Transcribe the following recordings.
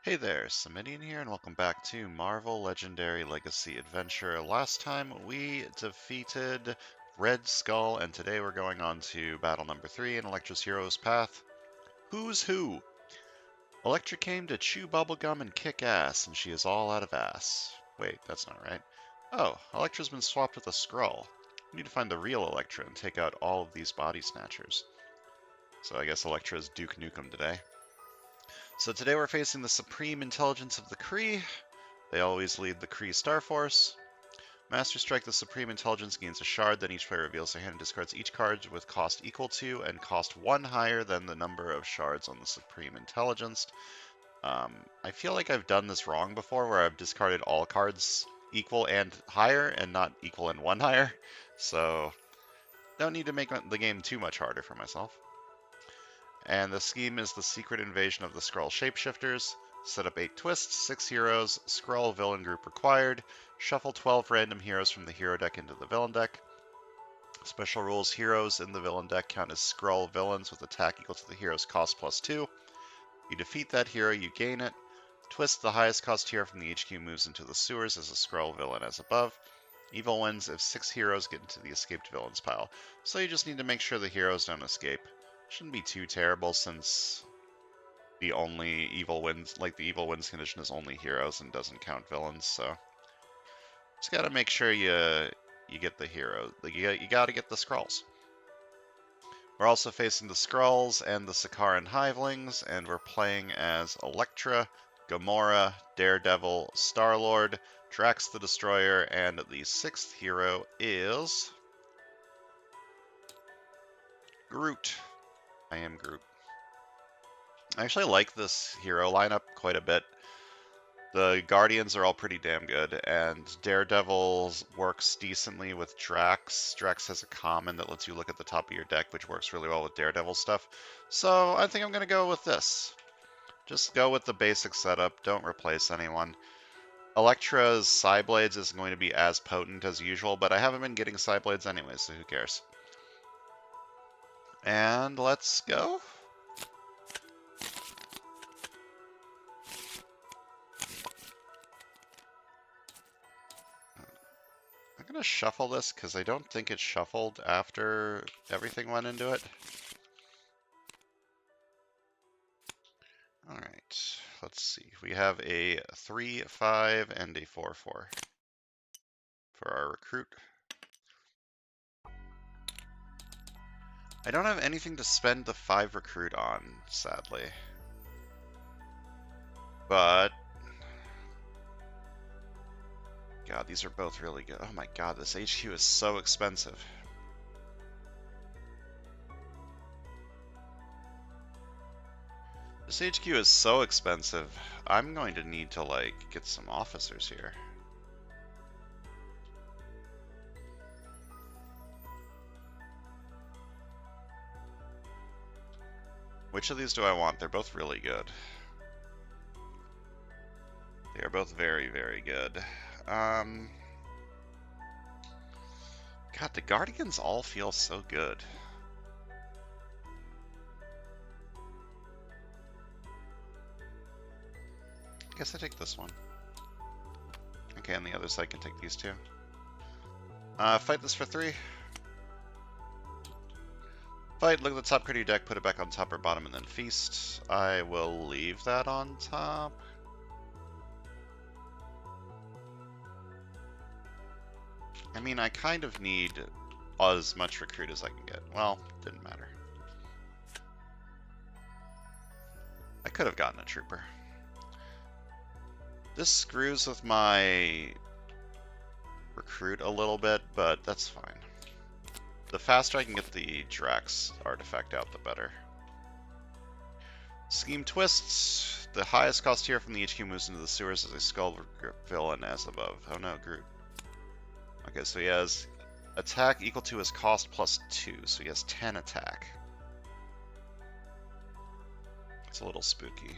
Hey there, Samitian here, and welcome back to Marvel Legendary Legacy Adventure. Last time we defeated Red Skull, and today we're going on to battle number 3 in Elektra's Hero's Path. Who's who? Elektra came to chew bubblegum and kick ass, and she is all out of ass. Wait, that's not right. Oh, Elektra's been swapped with a Skrull. We need to find the real Elektra and take out all of these body snatchers. So I guess Elektra is Duke Nukem today. So today we're facing the supreme intelligence of the Kree. They always lead the Kree Star Force. Master Strike, the supreme intelligence, gains a shard, then each player reveals their hand and discards each card with cost equal to and cost 1 higher than the number of shards on the supreme intelligence. I feel like I've done this wrong before, where I've discarded all cards equal and higher and not equal and 1 higher. So don't need to make the game too much harder for myself. And the scheme is the secret invasion of the Skrull shapeshifters. Set up 8 twists, 6 heroes, Skrull villain group required. Shuffle 12 random heroes from the hero deck into the villain deck. Special rules: heroes in the villain deck count as Skrull villains with attack equal to the hero's cost plus 2. You defeat that hero, you gain it. Twist: the highest cost hero from the HQ moves into the sewers as a Skrull villain as above. Evil wins if 6 heroes get into the escaped villains pile. So you just need to make sure the heroes don't escape. Shouldn't be too terrible since the only evil wins, the evil wins condition is only heroes and doesn't count villains, so just gotta make sure you get the hero, you gotta get the Skrulls. We're also facing the Skrulls and the Sakaran Hivelings, and we're playing as Elektra, Gamora, Daredevil, Star-Lord, Drax the Destroyer, and the 6th hero is Groot. I am Groot. I actually like this hero lineup quite a bit. The Guardians are all pretty damn good, and Daredevil works decently with Drax. Drax has a common that lets you look at the top of your deck, which works really well with Daredevil stuff. So I think I'm going to go with this. Just go with the basic setup. Don't replace anyone. Elektra's Psyblades isn't going to be as potent as usual, but I haven't been getting Psyblades anyway, so who cares? And let's go. I'm going to shuffle this because I don't think it shuffled after everything went into it. Alright, let's see. We have a 3-5 and a 4-4 for our recruit. I don't have anything to spend the 5 recruit on, sadly. But God, these are both really good. Oh my god, this HQ is so expensive. This HQ is so expensive. I'm going to need to, get some officers here. Which of these do I want? They're both really good. They are both very, very good. God, the Guardians all feel so good. I guess I take this one. Okay, on the other side can take these two. Fight this for 3. Fight, look at the top card of your deck, put it back on top or bottom, and then feast. I will leave that on top. I mean, I kind of need as much recruit as I can get. Well, didn't matter. I could have gotten a trooper. This screws with my recruit a little bit, but that's fine. The faster I can get the Drax artifact out, the better. Scheme twists. The highest cost here from the HQ moves into the sewers as a Skull villain as above. Oh no, Groot. Okay, so he has attack equal to his cost plus 2, so he has 10 attack. It's a little spooky.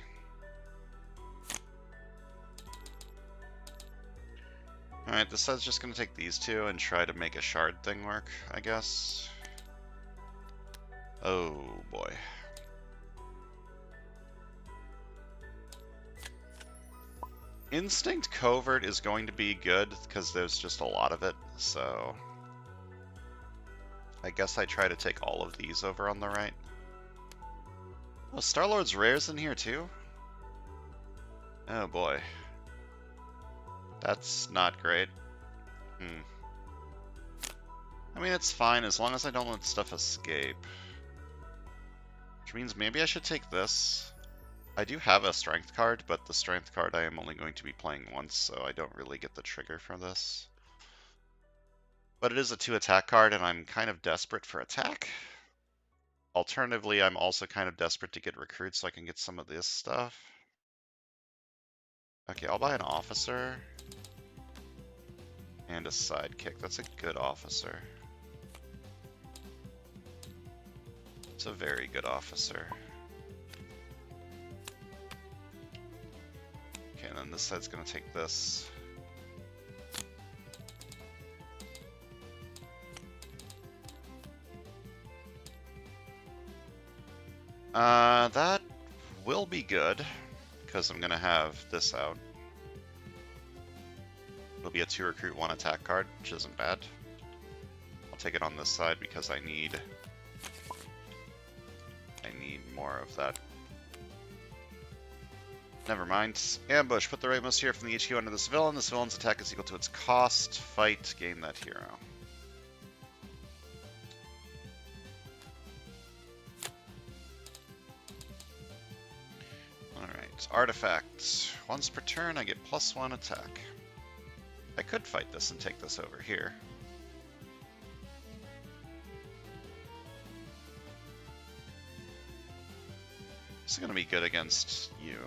Alright, this side's just going to take these two and try to make a shard thing work, I guess. Oh boy. Instinct Covert is going to be good because there's just a lot of it, so I guess I try to take all of these over on the right. Oh, Star-Lord's rares in here too? Oh boy. That's not great. I mean, it's fine as long as I don't let stuff escape. Which means maybe I should take this. I do have a strength card, but the strength card I am only going to be playing once, so I don't really get the trigger for this. But it is a 2 attack card, and I'm kind of desperate for attack. Alternatively, I'm also kind of desperate to get recruits so I can get some of this stuff. Okay, I'll buy an officer. And a sidekick. That's a good officer. It's a very good officer. Okay, and then this side's gonna take this. That will be good, because I'm gonna have this out. It'll be a 2 recruit 1 attack card, which isn't bad. I'll take it on this side because I need more of that. Never mind. Ambush. Put the rightmost hero from the HQ under this villain. This villain's attack is equal to its cost. Fight. Gain that hero. Alright. Artifact. Once per turn, I get +1 attack. I could fight this and take this over here. This is going to be good against you.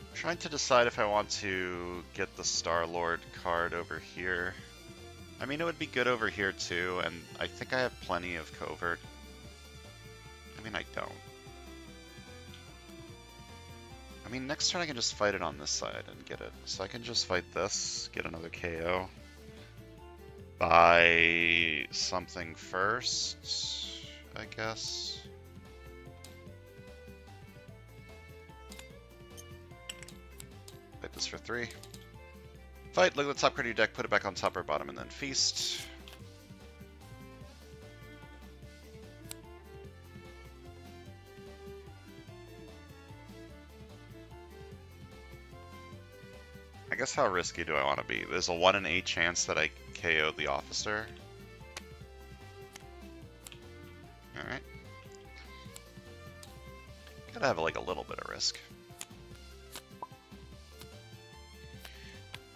I'm trying to decide if I want to get the Star-Lord card over here. I mean, it would be good over here too, and I think I have plenty of covert. I mean, I don't. I mean, next turn I can just fight it on this side and get it. So I can just fight this, get another KO. Buy something first, I guess. Fight this for 3. Fight, look at the top card of your deck, put it back on top or bottom, and then feast. I guess how risky do I want to be? There's a 1 in 8 chance that I KO the officer. Alright. Gotta have like a little bit of risk.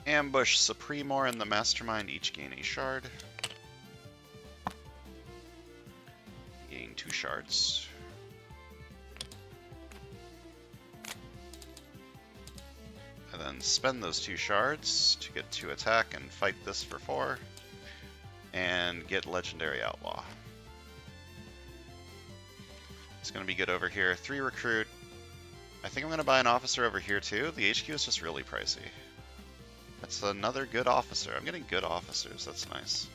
Ambush Supremor and the Mastermind each gain a shard. Gain 2 shards. And then spend those 2 shards to get 2 attack and fight this for 4. And get Legendary Outlaw. It's going to be good over here. 3 recruit. I think I'm going to buy an officer over here too. The HQ is just really pricey. That's another good officer. I'm getting good officers. That's nice.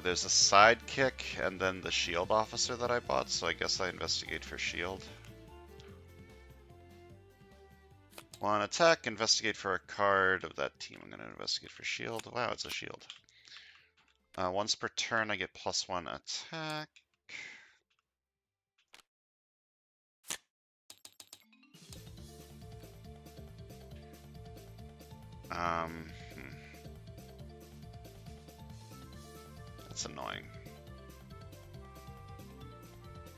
There's a sidekick and then the shield officer that I bought, so I guess I investigate for shield. 1 attack, investigate for a card of that team. I'm going to investigate for shield. Wow, it's a shield. Once per turn, I get +1 attack. That's annoying.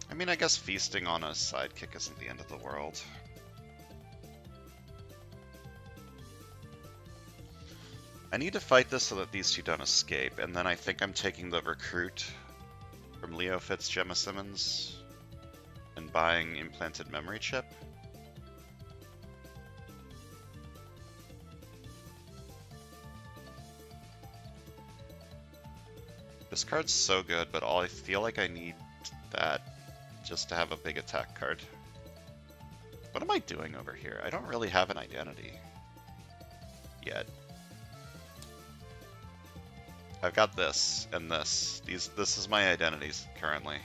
I mean, I guess feasting on a sidekick isn't the end of the world. I need to fight this so that these 2 don't escape, and then I think I'm taking the recruit from Leo Fitz Gemma Simmons and buying implanted memory chip. This card's so good, but I feel like I need that just to have a big attack card. What am I doing over here? I don't really have an identity. yet. I've got this and this. This is my identities currently.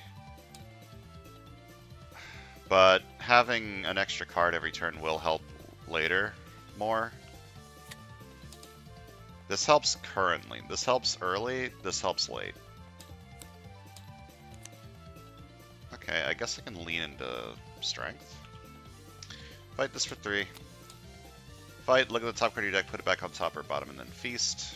But having an extra card every turn will help later more. This helps currently. This helps early. This helps late. Okay, I guess I can lean into strength. Fight this for 3. Fight, look at the top card of your deck, put it back on top or bottom, and then feast.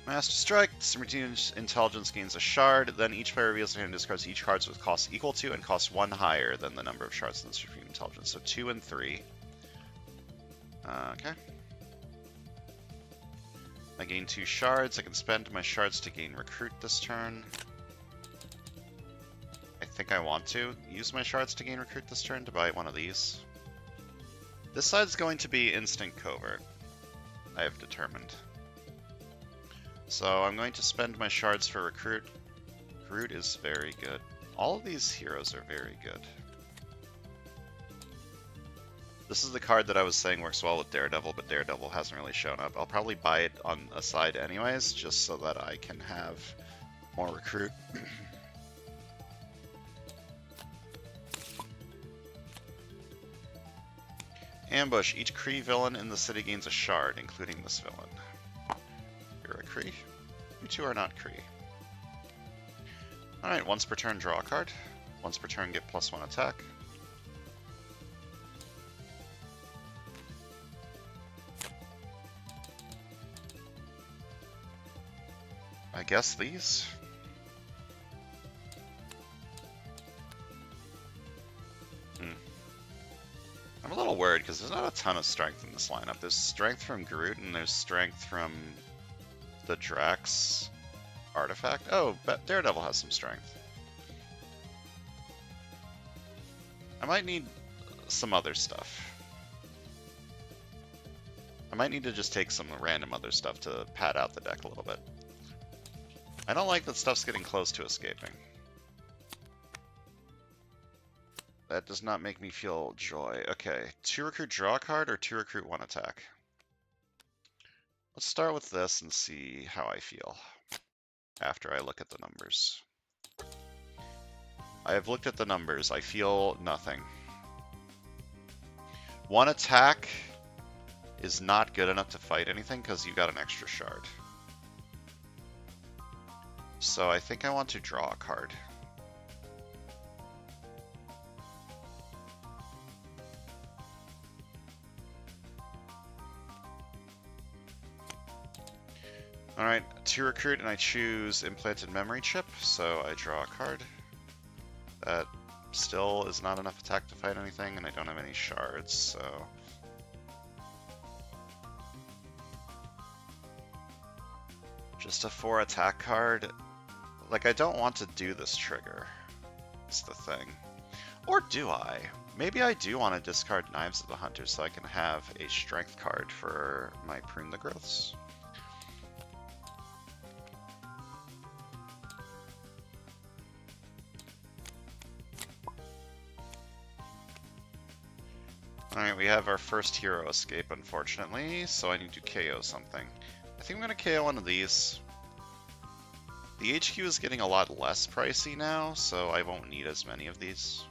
Master Strike, Samitian Intelligence gains a shard, then each player reveals their hand and discards each card with cost equal to and cost 1 higher than the number of shards in the Supreme Intelligence, so 2 and 3. Okay. I gain 2 shards, I can spend my shards to gain Recruit this turn. I think I want to use my shards to gain Recruit this turn to buy one of these. This side's going to be Instant Covert, I have determined. So I'm going to spend my shards for Recruit. Recruit is very good. All of these heroes are very good. This is the card that I was saying works well with Daredevil, but Daredevil hasn't really shown up. I'll probably buy it on a side anyways, just so that I can have more Recruit. Ambush. Each Kree villain in the city gains a shard, including this villain. You're a Kree. You two are not Kree. Alright, once per turn draw a card. Once per turn get +1 attack. I guess these? I'm a little worried because there's not a ton of strength in this lineup. There's strength from Groot and there's strength from the Drax artifact. Oh, but Daredevil has some strength. I might need some other stuff. I might need to just take some random other stuff to pad out the deck a little bit. I don't like that stuff's getting close to escaping. That does not make me feel joy. Okay, 2 Recruit draw a card or 2 Recruit 1 attack? Let's start with this and see how I feel after I look at the numbers. I have looked at the numbers. I feel nothing. 1 attack is not good enough to fight anything because you got an extra shard. So I think I want to draw a card. Alright, 2 Recruit and I choose Implanted Memory Chip, so I draw a card. That still is not enough attack to fight anything, and I don't have any shards, so... Just a 4 attack card. Like, I don't want to do this trigger, is the thing. Or do I? Maybe I do want to discard Knives of the Hunter so I can have a strength card for my Prune the Growths. Alright, we have our first hero escape, unfortunately, so I need to KO something. I think I'm going to KO one of these. The HQ is getting a lot less pricey now, so I won't need as many of these.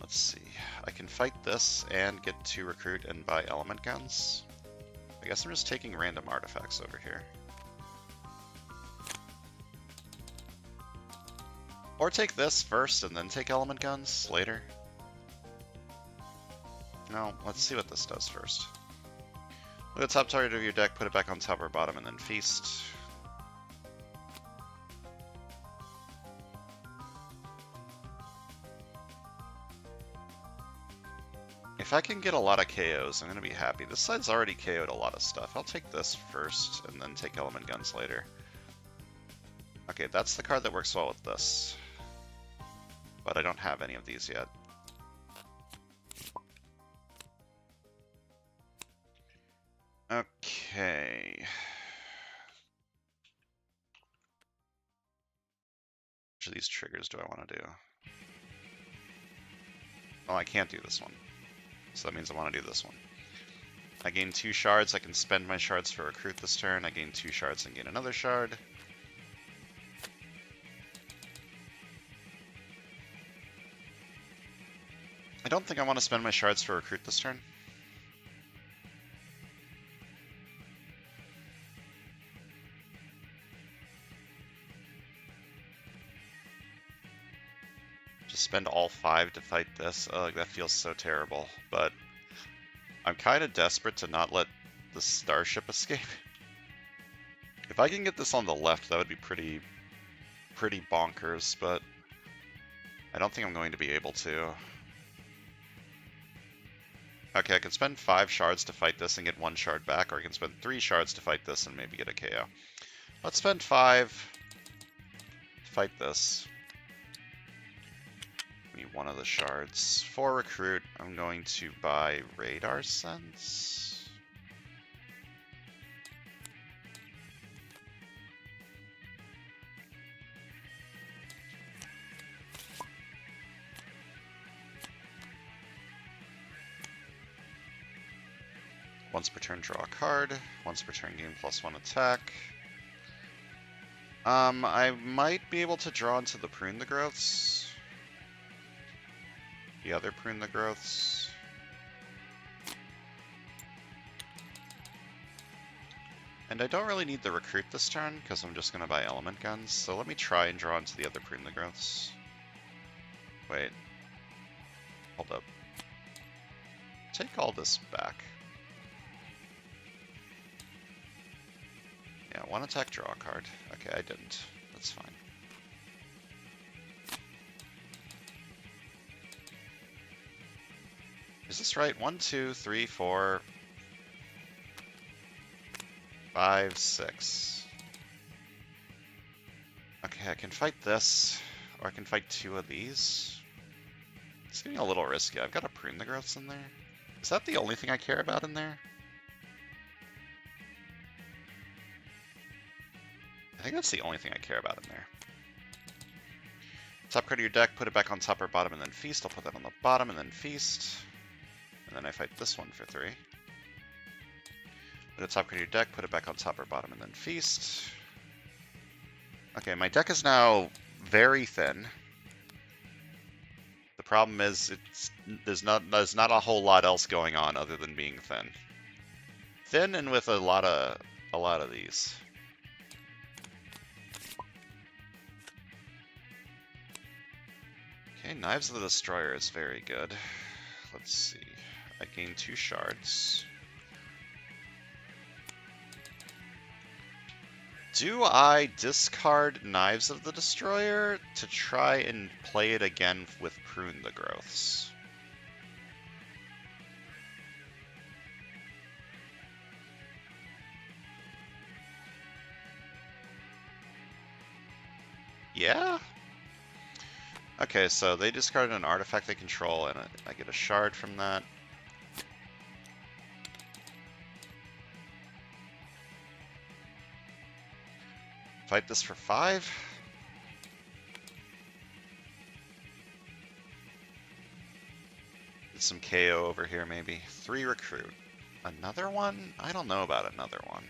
Let's see. I can fight this and get 2 Recruit and buy element guns. I guess I'm just taking random artifacts over here. Or take this first and then take element guns later. No, let's see what this does first. Look at the top target of your deck, put it back on top or bottom, and then feast. If I can get a lot of KOs, I'm going to be happy. This side's already KO'd a lot of stuff. I'll take this first and then take element guns later. Okay, that's the card that works well with this. But I don't have any of these yet. Okay. of these triggers do I want to do? Oh, I can't do this one. So that means I want to do this one. I gain 2 shards. I can spend my shards for recruit this turn. I gain 2 shards and gain another shard. I don't think I want to spend my shards for recruit this turn. Just spend all 5 to fight this. Ugh, that feels so terrible. But I'm kind of desperate to not let the starship escape. If I can get this on the left, that would be pretty bonkers, but I don't think I'm going to be able to. Okay, I can spend 5 shards to fight this and get 1 shard back, or I can spend 3 shards to fight this and maybe get a KO. Let's spend 5 to fight this. Need 1 of the shards. For recruit, I'm going to buy radar sense. Once per turn, draw a card. Once per turn, gain +1 attack. I might be able to draw into the Prune the Growths. The other Prune the Growths. And I don't really need the recruit this turn, because I'm just going to buy element guns. So let me try and draw into the other Prune the Growths. Wait. Hold up. Take all this back. Yeah, 1 attack, draw a card. Okay, I didn't. That's fine. Is this right? 1, 2, 3, 4, 5, 6. Okay, I can fight this, or I can fight 2 of these. It's getting a little risky. I've got to Prune the Growths in there. Is that the only thing I care about in there? I think that's the only thing I care about in there. Top card of your deck, put it back on top or bottom, and then feast. I'll put that on the bottom and then feast. And then I fight this one for 3. Put a top card of your deck, put it back on top or bottom, and then feast. Okay, my deck is now very thin. The problem is there's not a whole lot else going on other than being thin. Thin and with a lot of these. Okay, Knives of the Destroyer is very good. Let's see. I gain 2 shards. Do I discard Knives of the Destroyer to try and play it again with Prune the Growths? Yeah? Okay, so they discarded an artifact they control, and I get a shard from that. Fight this for 5. Get some KO over here, maybe. 3 recruit. Another one? I don't know about another one.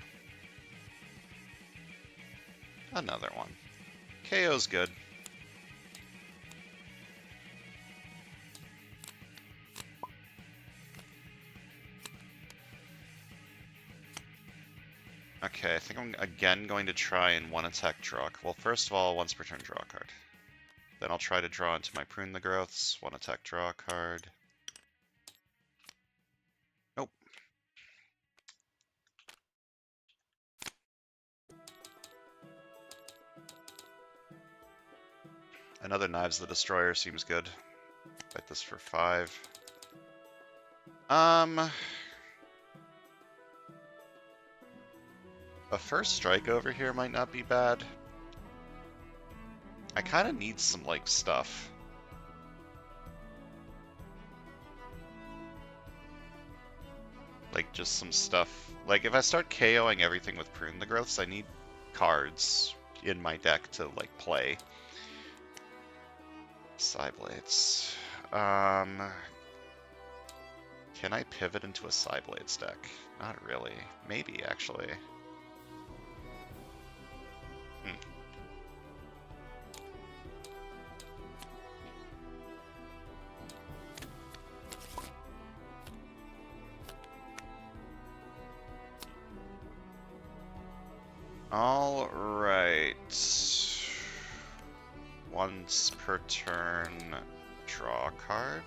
Another one. KO's good. Okay, I think I'm again going to try and 1 attack draw. Well, first of all, once per turn draw a card. Then I'll try to draw into my Prune the Growths, 1 attack draw a card. Nope. Another Knives of the Destroyer seems good. Fight this for 5. A first strike over here might not be bad. I kind of need some, like, stuff. Like, just some stuff. Like, if I start KOing everything with Prune the Growths, I need cards in my deck to, like, play. Psyblades. Can I pivot into a Psyblades deck? Not really. Maybe, actually. All right. Once per turn, draw a card.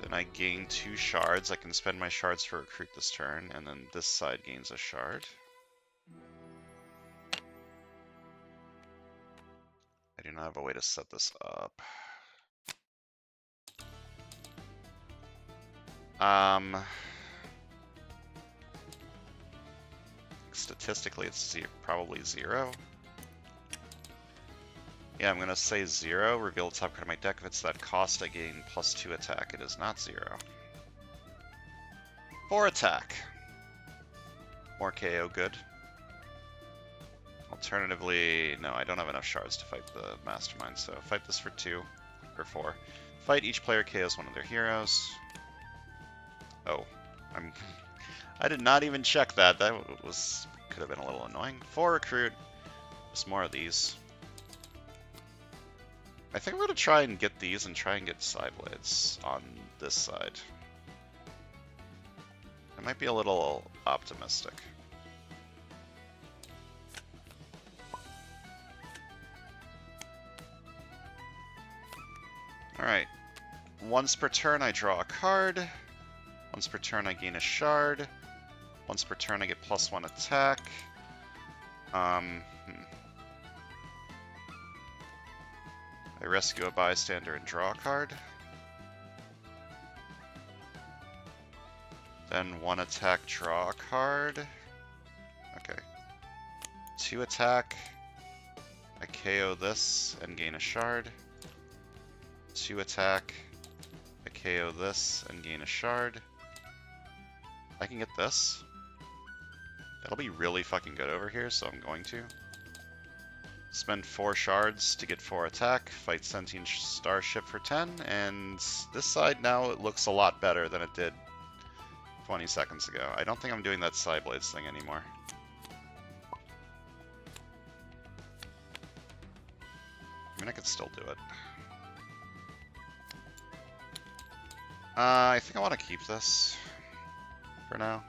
Then I gain 2 shards. I can spend my shards for recruit this turn, and then this side gains a shard. I do not have a way to set this up. Statistically, it's probably 0. Yeah, I'm gonna say 0. Reveal the top card of my deck. If it's that cost, I gain +2 attack. It is not 0. 4 attack. More KO, good. Alternatively, no, I don't have enough shards to fight the Mastermind, so fight this for 2, or 4. Fight, each player KOs one of their heroes. Oh, I did not even check that. That could have been a little annoying. 4 recruit. Just more of these. I think we're gonna try and get these and try and get Psyblades on this side. I might be a little optimistic. Alright. Once per turn I draw a card. Once per turn I gain a shard. Once per turn I get +1 attack. I rescue a bystander and draw a card. Then 1 attack, draw a card. Okay. 2 attack. I KO this and gain a shard. 2 attack. I KO this and gain a shard. I can get this. It'll be really fucking good over here, so I'm going to. Spend 4 shards to get 4 attack, fight Sentient Starship for 10, and this side now it looks a lot better than it did 20 seconds ago. I don't think I'm doing that Psyblades thing anymore. I mean, I could still do it. I think I want to keep this for now.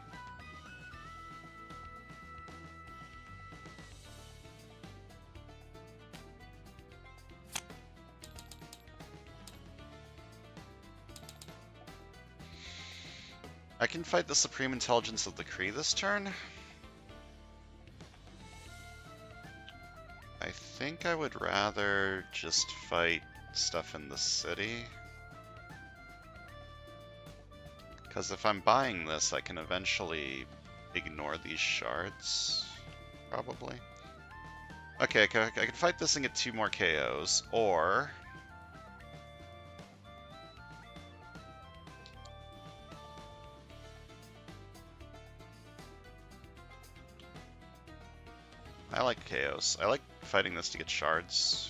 I can fight the Supreme Intelligence of the Kree this turn. I think I would rather just fight stuff in the city. Because if I'm buying this, I can eventually ignore these shards, probably. Okay, I can fight this and get 2 more KOs, or... I like KOs. I like fighting this to get shards.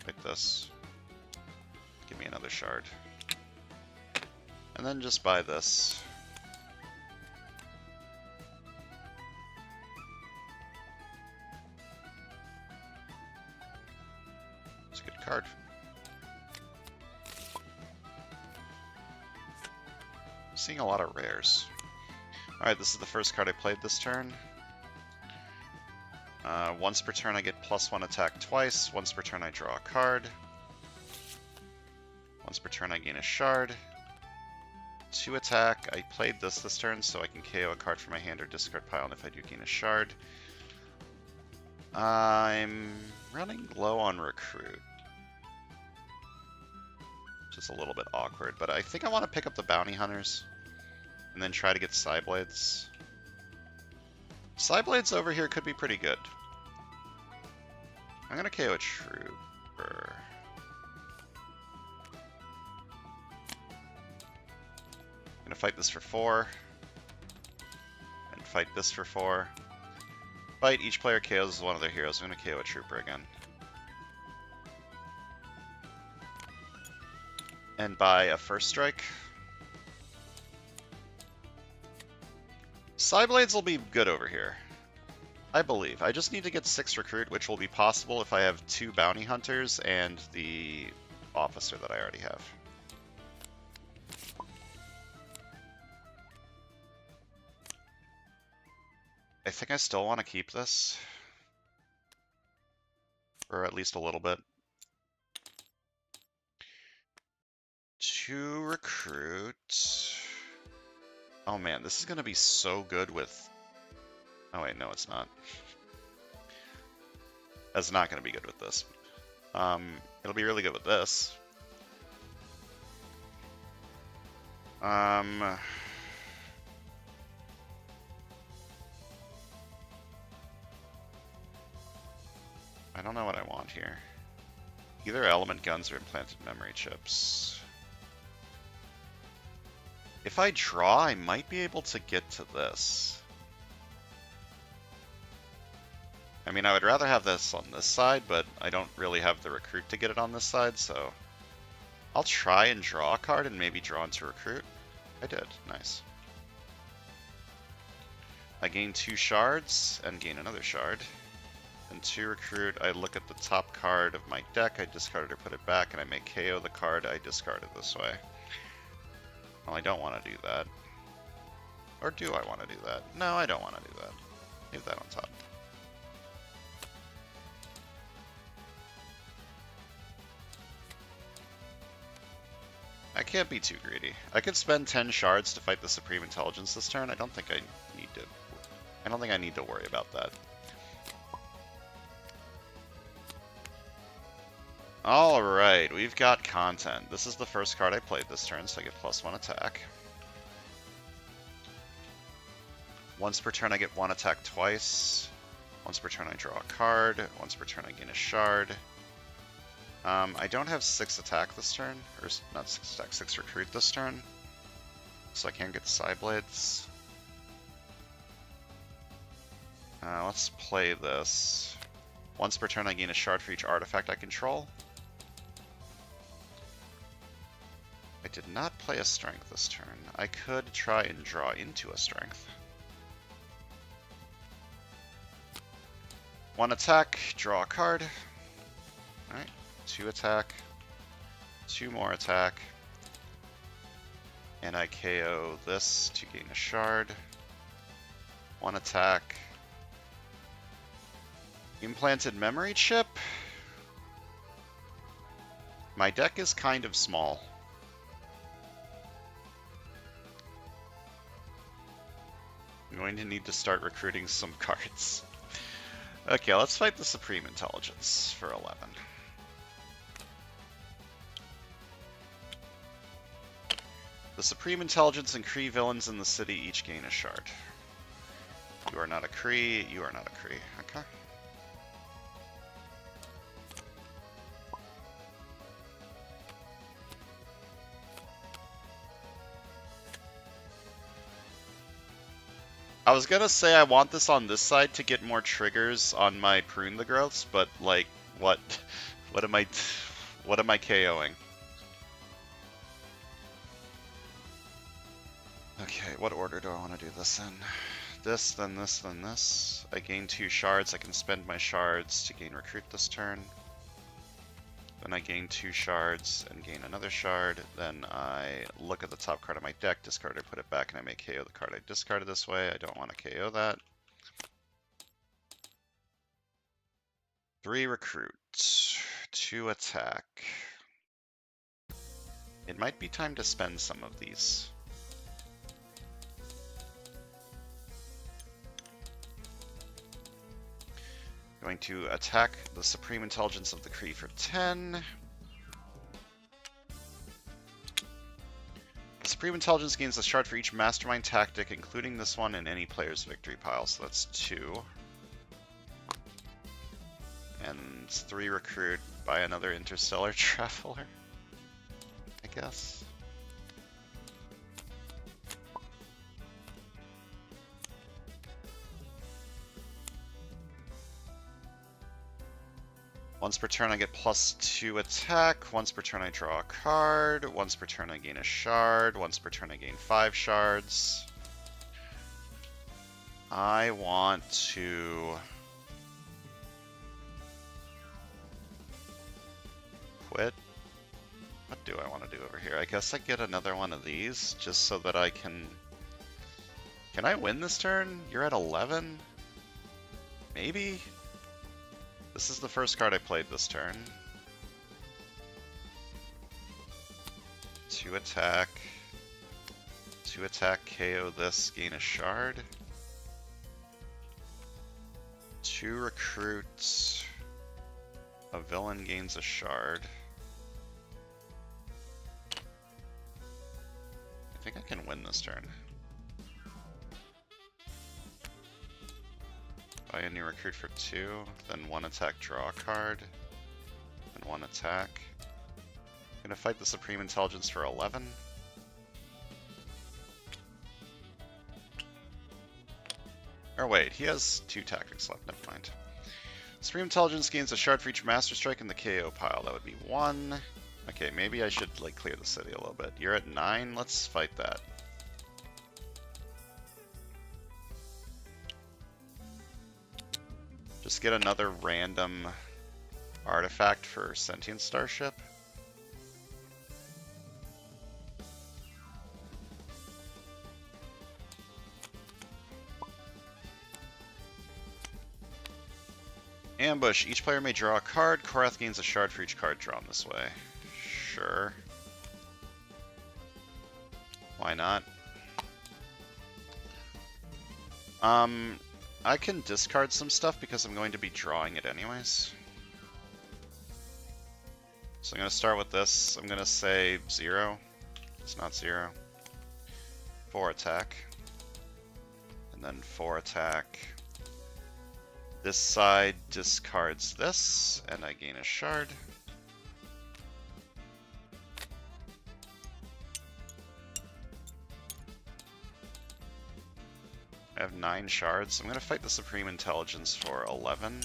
Like this. Give me another shard. And then just buy this. It's a good card. I'm seeing a lot of rares. Alright, this is the first card I played this turn. Once per turn I get +1 attack twice. Once per turn I draw a card. Once per turn I gain a shard. 2 attack. I played this turn, so I can KO a card from my hand or discard pile, and if I do gain a shard. I'm running low on recruit. Which is a little bit awkward, but I think I want to pick up the bounty hunters. And then try to get Psyblades. Psyblades over here could be pretty good. I'm gonna KO a trooper. I'm gonna fight this for 4. And fight this for 4. Fight, each player KOs one of their heroes. I'm going to KO a trooper again. And buy a first strike. Psyblades will be good over here, I believe. I just need to get 6 recruit, which will be possible if I have 2 bounty hunters and the officer that I already have. I think I still want to keep this. Or at least a little bit. 2 recruit. Oh man, this is going to be so good with... Oh wait, no it's not. That's not going to be good with this. It'll be really good with this. I don't know what I want here. Either element guns or implanted memory chips. If I draw, I might be able to get to this. I mean, I would rather have this on this side, but I don't really have the recruit to get it on this side, so... I'll try and draw a card and maybe draw into recruit. I did. Nice. I gain 2 shards and gain another shard. And 2 recruit, I look at the top card of my deck, I discard it or put it back, and I may KO the card I discarded this way. Well, I don't want to do that. Or do I want to do that? No, I don't want to do that. Leave that on top. I can't be too greedy. I could spend 10 shards to fight the Supreme Intelligence this turn. I don't think I need to. I don't think I need to worry about that. Alright, we've got content. This is the first card I played this turn, so I get +1 attack. Once per turn I get 1 attack twice. Once per turn I draw a card. Once per turn I gain a shard. I don't have 6 attack this turn, or not 6 attack, 6 recruit this turn. So I can't get Psyblades. Let's play this. Once per turn I gain a shard for each artifact I control. I did not play a strength this turn. I could try and draw into a strength. 1 attack, draw a card. Alright, 2 attack, 2 more attack. And I KO this to gain a shard. 1 attack. Implanted memory chip. My deck is kind of small. I'm going to need to start recruiting some cards. Okay, let's fight the Supreme Intelligence for 11. The Supreme Intelligence and Kree villains in the city each gain a shard. You are not a Kree, you are not a Kree. Okay. I was gonna say I want this on this side to get more triggers on my Prune the Growths, but like, what am I KOing? Okay, what order do I want to do this in? This, then this, then this. I gain 2 shards. I can spend my shards to gain recruit this turn. Then I gain 2 shards and gain another shard. Then I look at the top card of my deck, discard it, put it back, and I may KO the card I discarded this way. I don't want to KO that. 3 recruit, 2 attack. It might be time to spend some of these. Going to attack the Supreme Intelligence of the Kree for 10. The Supreme Intelligence gains a shard for each Mastermind tactic, including this one in any player's victory pile, so that's 2. And 3 recruit by another Interstellar Traveler, I guess. Once per turn I get +2 attack. Once per turn I draw a card. Once per turn I gain a shard. Once per turn I gain 5 shards. I want to quit. What do I want to do over here? I guess I get another one of these just so that I can... Can I win this turn? You're at 11? Maybe? This is the first card I played this turn. 2 attack. 2 attack, KO this, gain a shard. 2 recruits. A villain gains a shard. I think I can win this turn. Buy a new recruit for 2, then 1 attack, draw a card, and 1 attack. Gonna fight the Supreme Intelligence for 11. Or wait, he has 2 tactics left, never mind. Supreme Intelligence gains a shard for each Master Strike in the KO pile. That would be 1. Okay, maybe I should like clear the city a little bit. You're at 9, let's fight that. Just get another random artifact for Sentient Starship. Ambush. Each player may draw a card. Korath gains a shard for each card drawn this way. Sure. Why not? I can discard some stuff because I'm going to be drawing it anyways. So I'm going to start with this. I'm going to say 0. It's not 0. 4 attack. And then 4 attack. This side discards this, and I gain a shard. I have 9 shards. I'm going to fight the Supreme Intelligence for 11.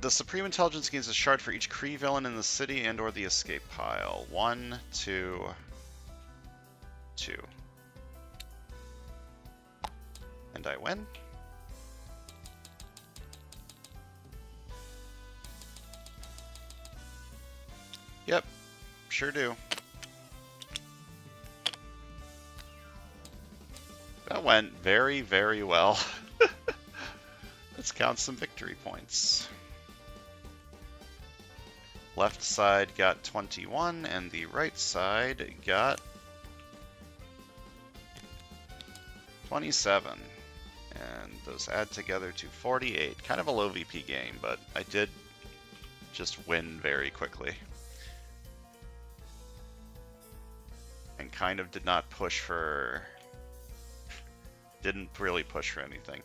The Supreme Intelligence gains a shard for each Kree villain in the city and or the escape pile. 1, 2, 2. And I win. Yep, sure do. That went very, very well. Let's count some victory points. Left side got 21, and the right side got 27. And those add together to 48. Kind of a low VP game, but I did just win very quickly. And kind of did not push for... Didn't really push for anything.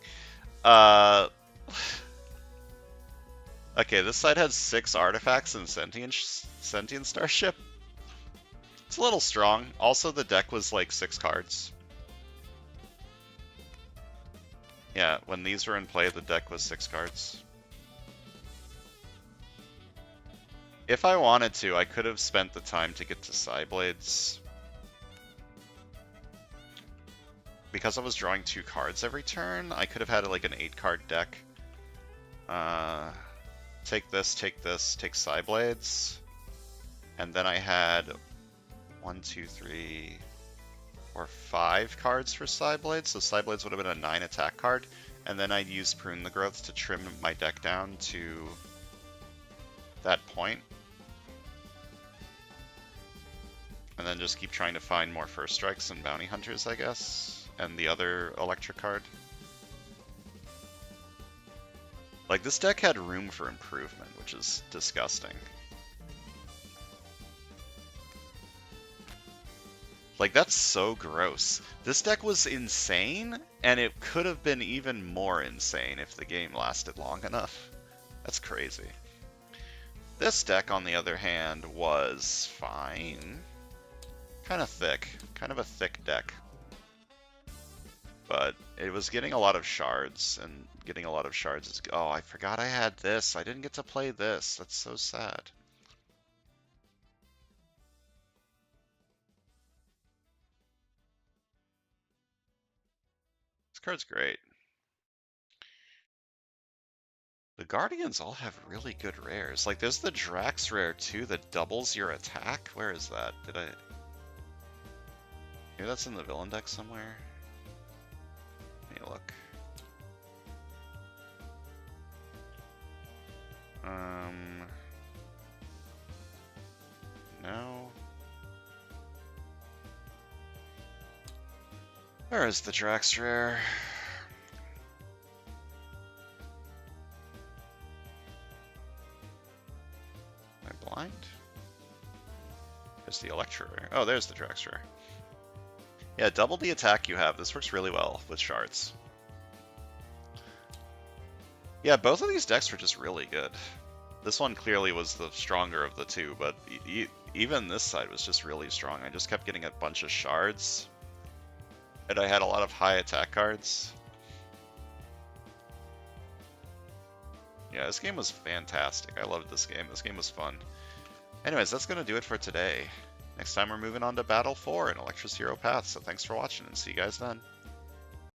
Okay, this side has 6 artifacts and Sentient Starship. It's a little strong. Also, the deck was like 6 cards. Yeah, when these were in play, the deck was 6 cards. If I wanted to, I could have spent the time to get to Psyblades. Because I was drawing 2 cards every turn, I could have had like an 8-card deck. Take this, take Psyblades. And then I had 1, 2, 3, or 5 cards for Psyblades, so Psyblades would have been a 9 attack card, and then I'd use Prune the Growth to trim my deck down to that point. And then just keep trying to find more First Strikes and Bounty Hunters, I guess, and the other Elektra card. Like, this deck had room for improvement, which is disgusting. Like, that's so gross. This deck was insane, and it could have been even more insane if the game lasted long enough. That's crazy. This deck, on the other hand, was fine. Kind of thick. Kind of a thick deck. But it was getting a lot of shards, and getting a lot of shards is... Oh, I forgot I had this. I didn't get to play this. That's so sad. This card's great. The Guardians all have really good rares. Like, there's the Drax rare, too, that doubles your attack. Where is that? Did I... Maybe that's in the villain deck somewhere? Let me look. No. Where is the Drax rare? Am I blind? There's the Elektra rare. Oh, there's the Drax rare. Yeah, double the attack you have. This works really well with shards. Yeah, both of these decks were just really good. This one clearly was the stronger of the two, but even this side was just really strong. I just kept getting a bunch of shards, and I had a lot of high attack cards. Yeah, this game was fantastic. I loved this game. This game was fun. Anyways, that's going to do it for today. Next time we're moving on to Battle 4 in Elektra's Hero Path, so thanks for watching and see you guys then.